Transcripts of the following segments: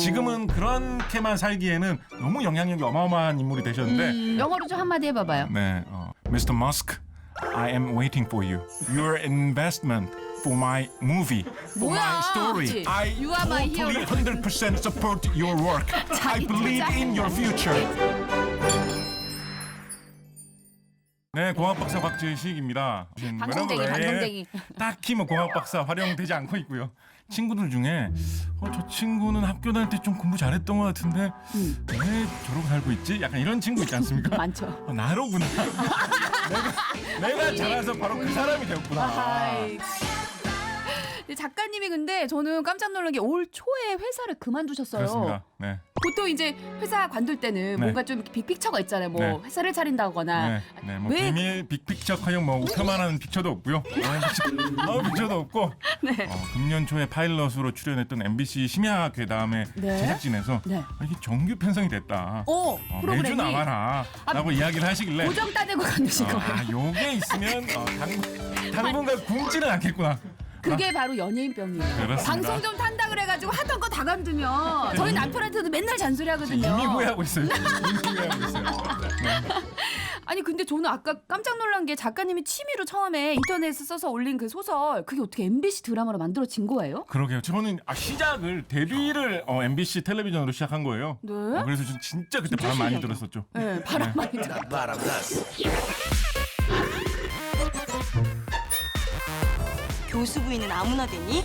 지금은 그렇게만 살기에는 너무 영향력이 어마어마한 인물이 되셨는데 영어로 좀 한마디 해봐봐요. 네, Mr. Musk, I am waiting for you. Your investment for my movie, for 뭐야? my story. 그치? I You are my totally hero. 100% support your work. I 자기 believe in your future. 네, 공학 박사 곽재식입니다. 방송쟁이, 왜 방송쟁이. 딱히 뭐 공학 박사 활용되지 않고 있고요. 친구들 중에 저 친구는 학교 다닐 때 좀 공부 잘했던 것 같은데 왜 저러고 살고 있지? 약간 이런 친구 있지 않습니까? 많죠. 나로구나. 내가 자라서 바로 그 사람이 되었구나. 아이. 근데 작가님이 근데 저는 깜짝 놀란 게 올 초에 회사를 그만두셨어요. 그렇습니다. 네. 보통 이제 회사 관둘 때는 뭔가 좀 빅픽처가 있잖아요. 뭐 네. 회사를 차린다거나. 네, 뭐 왜 비밀 빅픽처커녕 뭐 우표만한 픽처도 없고요. 픽처도 없고. 네. 금년 초에 파일럿으로 출연했던 MBC 심야 괴담의 네. 제작진에서 네. 이게 정규 편성이 됐다. 프로그램이 매주 나와라라고 이야기를 하시길래 고정 따내고 가두신 거예요. 요게 있으면 당분간 굶지는 않겠구나. 그게 바로 연예인병이에요. 그렇습니다. 방송 좀 탄다 그래가지고 하던 거 다 관두면 저희 남편한테도 맨날 잔소리하거든요. 이미 후회하고 있어요. 이미 후회하고 있어요. 아니 근데 저는 아까 깜짝 놀란 게 작가님이 취미로 처음에 인터넷에 써서 올린 그 소설 그게 어떻게 MBC 드라마로 만들어진 거예요? 그러게요. 저는 시작을 데뷔를 MBC 텔레비전으로 시작한 거예요. 네. 그래서 전 진짜 그때 바람 많이 들었었죠. 네, 바람 많이 들어. 교수 부인은 아무나 되니?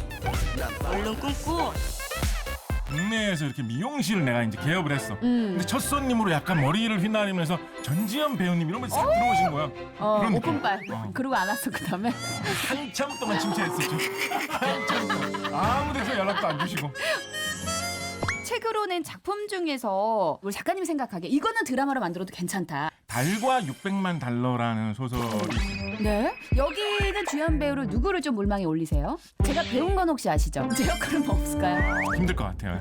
얼른 꿈꿔. 국내에서 이렇게 미용실을 내가 이제 개업을 했어. 근데 첫 손님으로 약간 머리를 휘날리면서 전지현 배우님 이런 분이 싹 들어오신 거야. 그런 느낌. 오픈빨. 그러고 안 왔어 그 다음에. 한참 동안 침체했었죠. 한참 동안. 아무 데서 연락도 안 주시고. 책으로 낸 작품 중에서 우리 작가님이 생각하기에 이거는 드라마로 만들어도 괜찮다. 달과 600만 달러라는 소설이 네. 여기는 주연 배우를 누구를 좀 물망에 올리세요? 제가 배운 건 혹시 아시죠? 제 역할은 뭐 없을까요? 힘들 것 같아요.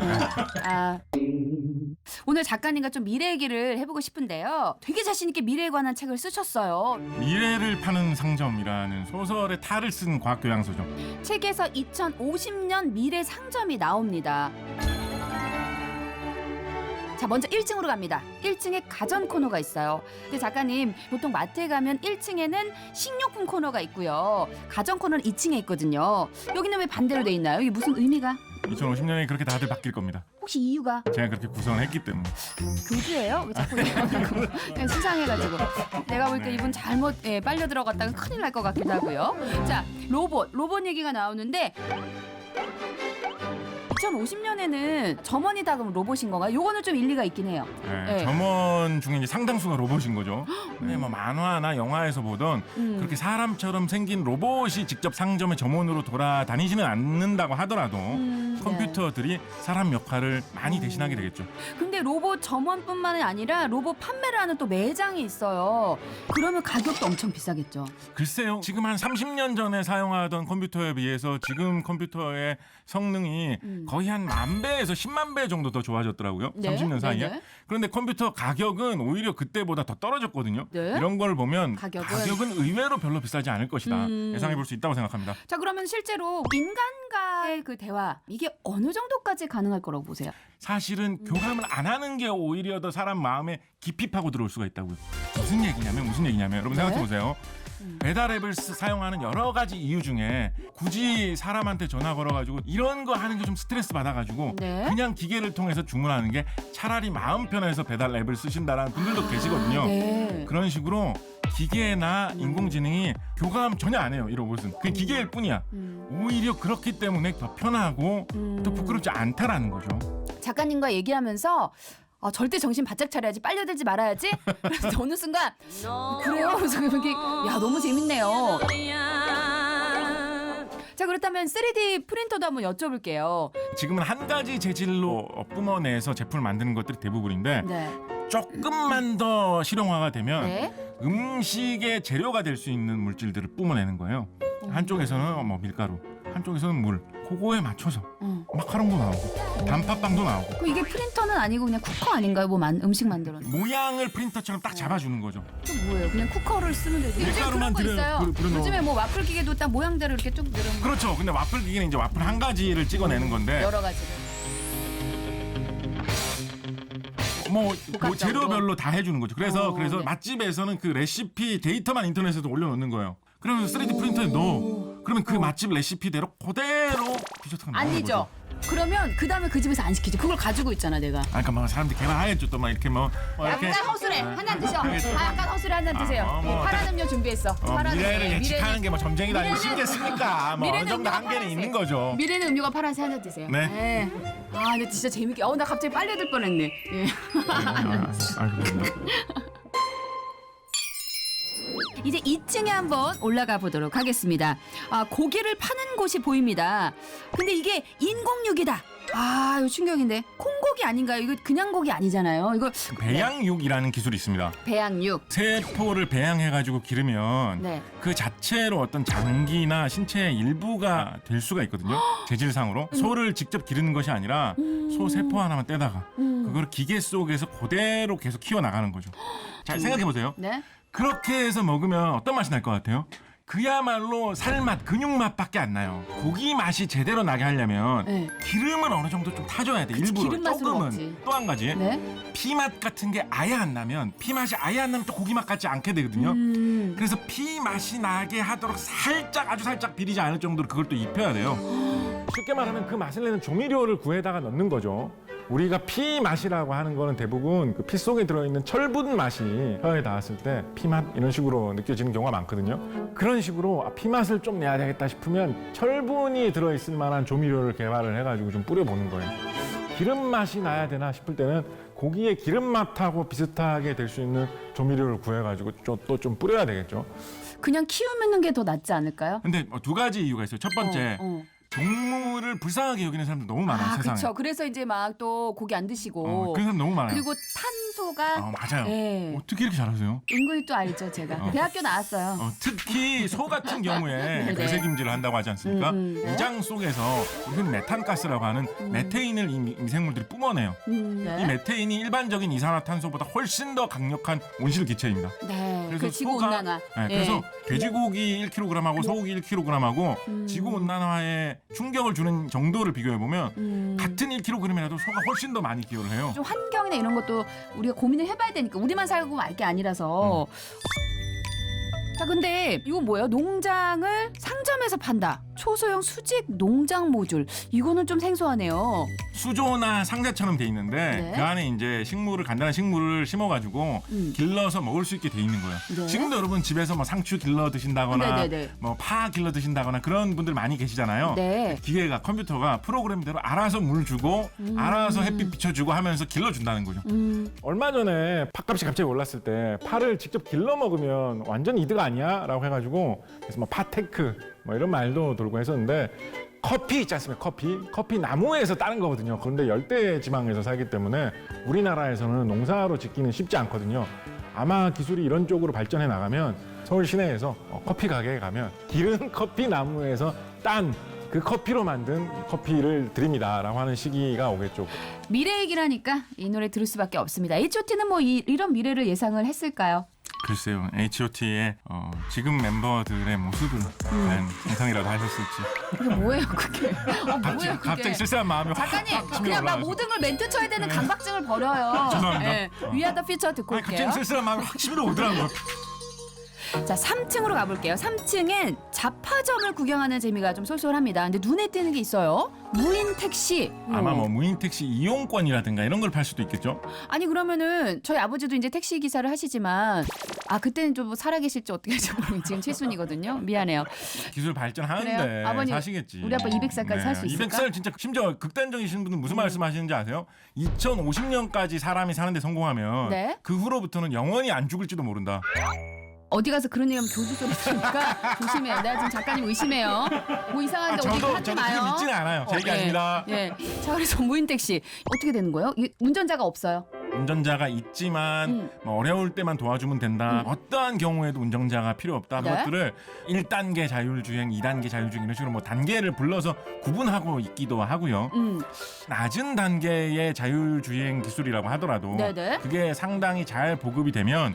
오늘 작가님과 좀 미래 얘기를 해보고 싶은데요. 되게 자신 있게 미래에 관한 책을 쓰셨어요. 미래를 파는 상점이라는 소설의 탈을 쓴 과학교양서죠. 책에서 2050년 미래 상점이 나옵니다. 자, 먼저 1층으로 갑니다. 1층에 가전 코너가 있어요. 근데 작가님, 보통 마트에 가면 1층에는 식료품 코너가 있고요. 가전 코너는 2층에 있거든요. 여기는 왜 반대로 돼 있나요? 이게 무슨 의미가? 2050년에 그렇게 다들 바뀔 겁니다. 혹시 이유가? 제가 그렇게 구성을 했기 때문에. 교주예요? 왜 자꾸 이러고 그냥 수상해가지고 내가 볼 때 네. 이분 잘못 빨려 들어갔다가 큰일 날 것 같기도 하고요. 자, 로봇 얘기가 나오는데 2050년에는 점원이다 그러면 로봇인 건가요? 요거는 좀 일리가 있긴 해요. 네, 네. 점원 중에 이제 상당수가 로봇인 거죠. 네, 뭐 만화나 영화에서 보던 그렇게 사람처럼 생긴 로봇이 직접 상점의 점원으로 돌아다니지는 않는다고 하더라도 컴퓨터들이 사람 역할을 많이 대신하게 되겠죠. 근데 로봇 점원뿐만이 아니라 로봇 판매를 하는 또 매장이 있어요. 그러면 가격도 엄청 비싸겠죠. 글쎄요. 지금 한 30년 전에 사용하던 컴퓨터에 비해서 지금 컴퓨터의 성능이 거의 한 10,000배에서 10만 배 정도 더 좋아졌더라고요. 네, 30년 사이에. 네네. 그런데 컴퓨터 가격은 오히려 그때보다 더 떨어졌거든요. 네. 이런 걸 보면 가격은? 가격은 의외로 별로 비싸지 않을 것이다. 예상해 볼 수 있다고 생각합니다. 자, 그러면 실제로 인간과의 그 대화 이게 어느 정도까지 가능할 거라고 보세요? 사실은 교감을 안 하는 게 오히려 더 사람 마음에 깊이 파고 들어올 수가 있다고요. 무슨 얘기냐면 여러분 네. 생각해 보세요. 배달 앱을 사용하는 여러 가지 이유 중에 굳이 사람한테 전화 걸어가지고 이런 거 하는 게 좀 스트레스 받아가지고 네. 그냥 기계를 통해서 주문하는 게 차라리 마음 편해서 배달 앱을 쓰신다라는 분들도 계시거든요. 네. 그런 식으로 기계나 인공지능이 교감 전혀 안 해요. 이 로봇은 그냥 기계일 뿐이야. 오히려 그렇기 때문에 더 편하고 또 부끄럽지 않다라는 거죠. 작가님과 얘기하면서 절대 정신 바짝 차려야지, 빨려들지 말아야지. 그래서 어느 순간 그래요? 그래서 이렇게 야 너무 재밌네요. 자, 그렇다면 3D 프린터도 한번 여쭤볼게요. 지금은 한 가지 재질로 뿜어내서 제품을 만드는 것들이 대부분인데 네. 조금만 더 실용화가 되면 네. 음식의 재료가 될 수 있는 물질들을 뿜어내는 거예요. 한쪽에서는 뭐 밀가루, 한쪽에서는 물. 그거에 맞춰서 마카롱도 나오고 단팥빵도 나오고 그럼 이게 프린터는 아니고 그냥 쿠커 아닌가요? 뭐 음식 만들어는? 모양을 프린터처럼 딱 잡아주는 거죠. 또 뭐예요? 그냥 쿠커를 쓰면 되죠. 요즘에 그런 거 있어요. 요즘에 뭐 와플 기계도 딱 모양대로 이렇게 쭉 늘은 그렇죠. 근데 와플 기계는 이제 와플 한 가지를 찍어내는 건데 여러 가지를. 뭐 복합적으로. 재료별로 다 해주는 거죠. 그래서 네. 맛집에서는 그 레시피 데이터만 인터넷에도 올려놓는 거예요. 그러면서 3D 프린터에 넣어. 그러면 그 맛집 레시피대로 그대로 디저트가 나오는 아니죠. 거죠. 그러면 그 다음에 그 집에서 안 시키지. 그걸 가지고 있잖아 내가. 그러니까 막 사람들 개발하겠죠. 또 막 이렇게 뭐 이렇게 약간 허술해. 한 잔 드셔. 약간 허술해 한 잔 드세요. 뭐 파란 음료 준비했어. 파란 미래를 음료. 예측하는 게 뭐 점쟁이다 아니고 미래는- 신기했으니까 뭐 어느 미래는 정도 음료가 한계는 파란색. 있는 거죠. 미래는 음료가 파란색 한 잔 드세요. 네. 아, 근데 진짜 재밌게. 나 갑자기 빨려들 뻔했네. 예. 이제 2층에 한번 올라가 보도록 하겠습니다. 고기를 파는 곳이 보입니다. 근데 이게 인공육이다. 이거 충격인데. 콩고기 아닌가요? 이거 그냥 고기 아니잖아요. 이거 배양육이라는 기술이 있습니다. 배양육. 세포를 배양해가지고 기르면 네. 그 자체로 어떤 장기나 신체의 일부가 될 수가 있거든요. 재질상으로 소를 직접 기르는 것이 아니라 소 세포 하나만 떼다가 그걸 기계 속에서 그대로 계속 키워 나가는 거죠. 잘 생각해 보세요. 네. 그렇게 해서 먹으면 어떤 맛이 날 것 같아요? 그야말로 살맛, 근육맛밖에 안 나요. 고기 맛이 제대로 나게 하려면 네. 기름은 어느 정도 좀 타줘야 돼. 일부러 기름 맛으로 조금은. 먹지. 또 한 가지 네. 피맛 같은 게 아예 안 나면 피맛이 아예 안 나면 또 고기 맛 같지 않게 되거든요. 그래서 피맛이 나게 하도록 살짝 아주 살짝 비리지 않을 정도로 그걸 또 입혀야 돼요. 쉽게 말하면 그 맛을 내는 조미료를 구해다가 넣는 거죠. 우리가 피 맛이라고 하는 거는 대부분 그 피 속에 들어있는 철분 맛이 혀에 닿았을 때 피맛 이런 식으로 느껴지는 경우가 많거든요. 그런 식으로 피 맛을 좀 내야 되겠다 싶으면 철분이 들어있을 만한 조미료를 개발을 해가지고 좀 뿌려보는 거예요. 기름 맛이 나야 되나 싶을 때는 고기의 기름 맛하고 비슷하게 될 수 있는 조미료를 구해가지고 또 좀 뿌려야 되겠죠. 그냥 키우는 게 더 낫지 않을까요? 근데 두 가지 이유가 있어요. 첫 번째, 동물을 불쌍하게 여기는 사람들 너무 많아요, 세상에. 그렇죠. 그래서 이제 막 또 고기 안 드시고. 그런 사람 너무 많아요. 그리고 탄소가 맞아요. 예. 어떻게 이렇게 잘하세요? 은근히 또 알죠, 제가. 대학교 나왔어요. 특히 소 같은 경우에 네. 배색임질을 한다고 하지 않습니까? 네. 위장 속에서 우리는 메탄가스라고 하는 메테인을 이 미생물들이 뿜어내요. 이 네. 메테인이 일반적인 이산화탄소보다 훨씬 더 강력한 온실 기체입니다. 네. 그래서 그 지구 온난화. 네, 그래서 돼지고기 1kg하고 소고기 1kg하고 지구 온난화에 충격을 주는 정도를 비교해 보면 같은 1kg이라도 소가 훨씬 더 많이 기여를 해요. 좀 환경이나 이런 것도 우리가 고민을 해봐야 되니까 우리만 살고 말 게 아니라서. 자, 근데 이거 뭐예요? 농장을 상점에서 판다. 초소형 수직 농장 모듈. 이거는 좀 생소하네요. 수조나 상자처럼 돼 있는데 네. 그 안에 이제 간단한 식물을 심어가지고 길러서 먹을 수 있게 돼 있는 거예요. 네. 지금도 여러분 집에서 뭐 상추 길러 드신다거나 네네네. 뭐 파 길러 드신다거나 그런 분들 많이 계시잖아요. 네. 기계가 컴퓨터가 프로그램대로 알아서 물 주고 알아서 햇빛 비춰주고 하면서 길러준다는 거죠. 얼마 전에 팥값이 갑자기 올랐을 때 파를 직접 길러 먹으면 완전 이득 아니야? 라고 해가지고 그래서 뭐 파테크 뭐 이런 말도 돌고 했었는데 커피 있지 않습니까? 커피 나무에서 따는 거거든요. 그런데 열대 지방에서 살기 때문에 우리나라에서는 농사로 짓기는 쉽지 않거든요. 아마 기술이 이런 쪽으로 발전해 나가면 서울 시내에서 커피 가게에 가면 기른 커피 나무에서 딴 그 커피로 만든 커피를 드립니다라고 하는 시기가 오겠죠. 미래 얘기라니까 이 노래 들을 수밖에 없습니다. H.O.T는 뭐 이런 미래를 예상을 했을까요? 글쎄요. H.O.T의 지금 멤버들의 모습을 과연 상상이라도 하셨을지. 그게 뭐예요, 그게? 뭐예요, 그게? 갑자기 쓸쓸한 마음이 작가님, 확 치밀어 그냥 막 올라와서. 모든 걸 멘트 쳐야 되는 강박증을 버려요. 죄송합니다. We are the future 듣고 아니, 올게요. 갑자기 쓸쓸한 마음이 확 치밀어 오더라고요. 자, 3층으로 가볼게요. 3층엔 잡화점을 구경하는 재미가 좀 쏠쏠합니다. 근데 눈에 띄는 게 있어요. 무인 택시. 아마 뭐 무인 택시 이용권이라든가 이런 걸 팔 수도 있겠죠. 아니 그러면은 저희 아버지도 이제 택시 기사를 하시지만 그때는 좀 살아계실지 어떻게 할지 모르겠어요. 지금 칠순이거든요. 미안해요. 기술 발전하는데 그래요? 아버님, 사시겠지. 우리 아빠 200살까지 살수 있을까? 200살 진짜 심지어 극단적이신 분은 무슨 말씀하시는지 아세요? 2050년까지 사람이 사는데 성공하면 네. 그 후로부터는 영원히 안 죽을지도 모른다. 어디 가서 그런 얘기하면 교주 소리 들으니까 조심해요. 내가 지금 작가님 의심해요. 뭐 이상하게 어디 하지 저도 마요. 그게 믿지는 않아요. 제 얘기 예, 아닙니다. 예. 자, 그래서 무인 택시 어떻게 되는 거예요? 운전자가 없어요. 운전자가 있지만 뭐 어려울 때만 도와주면 된다. 어떠한 경우에도 운전자가 필요 없다. 네. 그것들을 1단계 자율주행, 2단계 자율주행 이런 식으로 뭐 단계를 불러서 구분하고 있기도 하고요. 낮은 단계의 자율주행 기술이라고 하더라도 네네. 그게 상당히 잘 보급이 되면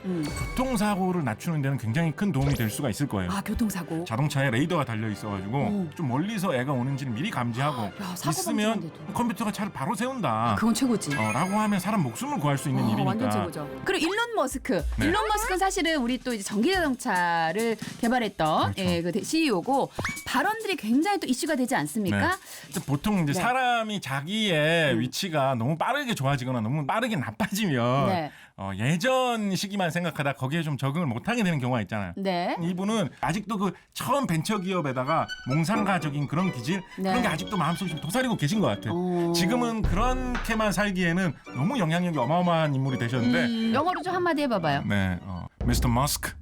교통사고를 낮추는 데는 굉장히 큰 도움이 될 수가 있을 거예요. 교통사고. 자동차에 레이더가 달려 있어가지고 좀 멀리서 애가 오는지를 미리 감지하고 사고가 있으면 났는데도. 컴퓨터가 차를 바로 세운다. 그건 최고지. 라고 하면 사람 목숨을 구할 수 있는 일이니까. 완전 최고죠. 그리고 일론 머스크. 네. 일론 머스크는 사실은 우리 또 이제 전기 자동차를 개발했던 그렇죠. 예, 그 CEO고 발언들이 굉장히 또 이슈가 되지 않습니까? 근데 보통 이제 네. 사람이 자기의 위치가 너무 빠르게 좋아지거나 너무 빠르게 나빠지면 네. 예전 시기만 생각하다 거기에 좀 적응을 못하게 되는 경우가 있잖아요. 네. 이분은 아직도 그 처음 벤처기업에다가 몽상가적인 그런 기질 네. 그런 게 아직도 마음속에 좀 도사리고 계신 것 같아요. 지금은 그렇게만 살기에는 너무 영향력이 어마어마한 인물이 되셨는데 영어로 좀 한마디 해봐봐요. 네, Mr. Musk,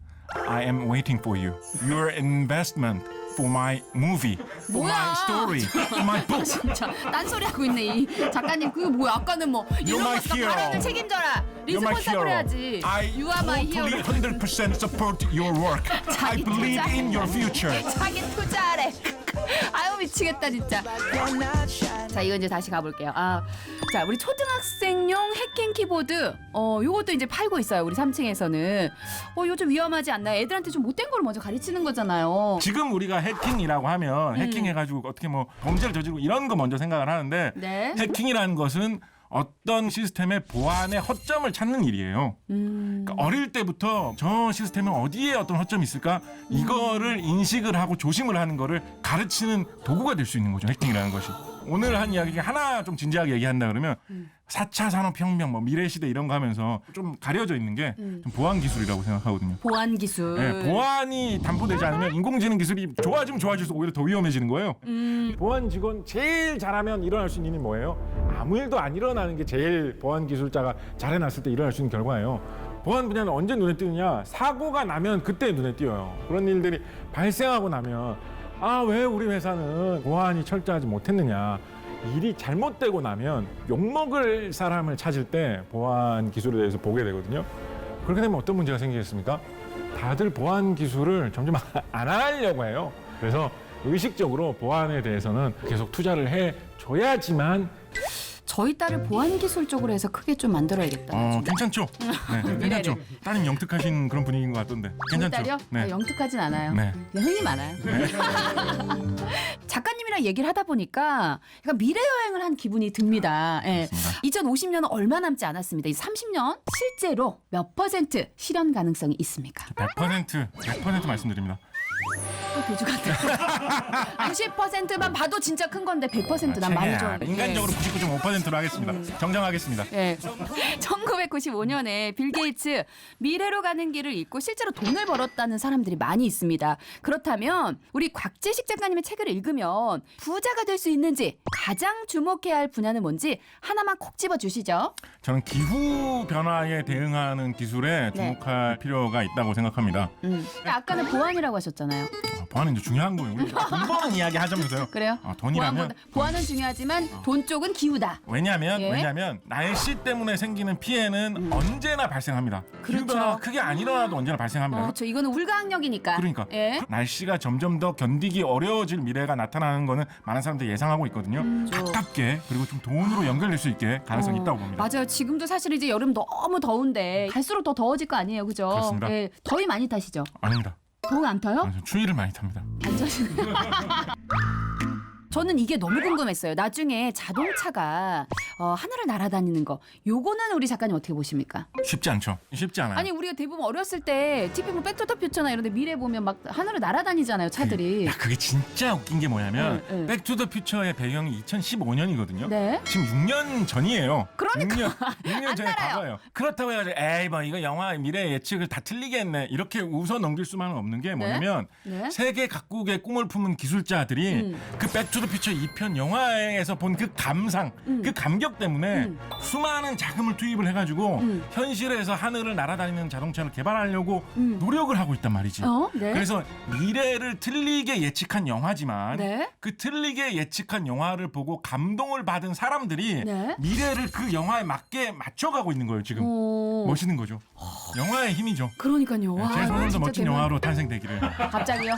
I am waiting for you. Your investment for my movie, for 뭐야? my story, for my book. 진짜 딴소리 하고 있네 이 작가님. 그거 뭐야? 아까는 뭐 일론 my 머스크 hero. 발언을 책임져라. You're my 리스폰서블 hero. 해야지. I You are my totally hero. 100% support your work. I 자기 believe 투자. in your future. 자기 투자하래. 아유 미치겠다 진짜. 자 이거 이제 다시 가볼게요. 자 우리 초등학생용 해킹 키보드 요것도 이제 팔고 있어요. 우리 3층에서는. 요즘 위험하지 않나요? 애들한테 좀 못된 걸 먼저 가르치는 거잖아요. 지금 우리가 해킹이라고 하면 해킹해가지고 어떻게 뭐 범죄를 저지르고 이런 거 먼저 생각을 하는데 네. 해킹이라는 것은 어떤 시스템의 보안의 허점을 찾는 일이에요. 그러니까 어릴 때부터 저 시스템은 어디에 어떤 허점이 있을까 이거를 인식을 하고 조심을 하는 거를 가르치는 도구가 될 수 있는 거죠. 해킹이라는 것이. 오늘 한 이야기 하나 좀 진지하게 얘기한다 그러면 4차 산업혁명, 뭐 미래시대 이런 거 하면서 좀 가려져 있는 게 좀 보안 기술이라고 생각하거든요. 보안 기술. 네, 보안이 담보되지 않으면 인공지능 기술이 좋아지면 좋아질수록 오히려 더 위험해지는 거예요. 보안 직원 제일 잘하면 일어날 수 있는 일이 뭐예요? 아무 일도 안 일어나는 게 제일 보안 기술자가 잘해놨을 때 일어날 수 있는 결과예요. 보안 분야는 언제 눈에 띄느냐? 사고가 나면 그때 눈에 띄어요. 그런 일들이 발생하고 나면 왜 우리 회사는 보안이 철저하지 못했느냐? 일이 잘못되고 나면 욕먹을 사람을 찾을 때 보안 기술에 대해서 보게 되거든요. 그렇게 되면 어떤 문제가 생기겠습니까? 다들 보안 기술을 점점 안 하려고 해요. 그래서 의식적으로 보안에 대해서는 계속 투자를 해줘야지만 저희 딸을 보안 기술 쪽으로 해서 크게 좀 만들어야겠다. 괜찮죠? 네, 괜찮죠? 따님 영특하신 그런 분위기인 것 같던데. 저희 괜찮죠? 딸이요? 네. 영특하진 않아요. 네. 그냥 흥이 많아요. 작가님이랑 얘기를 하다 보니까 약간 미래 여행을 한 기분이 듭니다. 예. 2050년은 얼마 남지 않았습니다. 이 30년 실제로 몇 퍼센트 실현 가능성이 있습니까? 100% 말씀드립니다. 교주 같아. 90%만 봐도 진짜 큰 건데 100% 난 많이 좀. 인간적으로 99.5%로 하겠습니다. 정정하겠습니다. 예. 1995년에 빌 게이츠 미래로 가는 길을 읽고 실제로 돈을 벌었다는 사람들이 많이 있습니다. 그렇다면 우리 곽재식 작가님의 책을 읽으면 부자가 될 수 있는지 가장 주목해야 할 분야는 뭔지 하나만 콕 집어 주시죠. 저는 기후 변화에 대응하는 기술에 주목할 필요가 있다고 생각합니다. 아까는 보안이라고 하셨잖아요. 보안은 이제 중요한 거예요. 우리 돈 버는 이야기 하자면서요. 그래요? 돈이라면 보안은 중요하지만 돈 쪽은 기후다. 왜냐하면 날씨 때문에 생기는 피해는 언제나 발생합니다. 기후 변화가 크게 안 일어나도 언제나 발생합니다. 그렇죠. 이거는 불가항력이니까. 그러니까 예. 날씨가 점점 더 견디기 어려워질 미래가 나타나는 거는 많은 사람들이 예상하고 있거든요. 가깝게 그리고 좀 돈으로 연결될 수 있게 가능성이 있다고 봅니다. 맞아요. 지금도 사실 이제 여름 너무 더운데 갈수록 더 더워질 거 아니에요, 그죠? 그렇습니다. 예. 더위 많이 타시죠? 아닙니다. 더운 안 타요? 저는 추위를 많이 탑니다. 안 타시네. 저는 이게 너무 궁금했어요. 나중에 자동차가 하늘을 날아다니는 거. 요거는 우리 작가님 어떻게 보십니까? 쉽지 않죠. 쉽지 않아요. 아니 우리가 대부분 어렸을 때 TV 뭐 백투더퓨처나 이런 데 미래 보면 막 하늘을 날아다니잖아요, 차들이. 그게 진짜 웃긴 게 뭐냐면 네. 백투더퓨처의 배경이 2015년이거든요. 네. 지금 6년 전이에요. 그러니까. 6년 전에 알아요. 과거예요. 그렇다고 해가지고 에이 뭐 이거 영화 미래 예측을 다 틀리게 했네 이렇게 웃어 넘길 수만은 없는 게 뭐냐면 네. 세계 각국의 꿈을 품은 기술자들이 그 백투더퓨처 2편 영화에서 본 그 감상 그 감격 때문에 수많은 자금을 투입을 해가지고 현실에서 하늘을 날아다니는 자동차를 개발하려고 노력을 하고 있단 말이지. 네. 그래서 미래를 틀리게 예측한 영화지만 네. 그 틀리게 예측한 영화를 보고 감동을 받은 사람들이 네. 미래를 그 영화에 맞게 맞춰가고 있는 거예요 지금. 멋있는 거죠. 영화의 힘이죠. 그러니까요. 와, 제 손으로 진짜 멋진 대박. 영화로 탄생되기를. 갑자기요?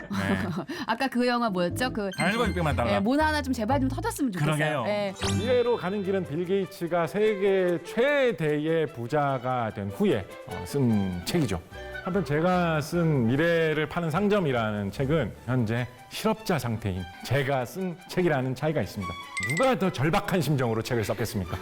아까 그 영화 뭐였죠? 그 8,600만 달러. 모나 하나 좀 제발 좀 터졌으면 좋겠어요. 그러게요. 예. 미래로 가는 길은 빌 게이츠가 세계 최대의 부자가 된 후에 쓴 책이죠. 한편 제가 쓴 미래를 파는 상점이라는 책은 현재 실업자 상태인 제가 쓴 책이라는 차이가 있습니다. 누가 더 절박한 심정으로 책을 썼겠습니까?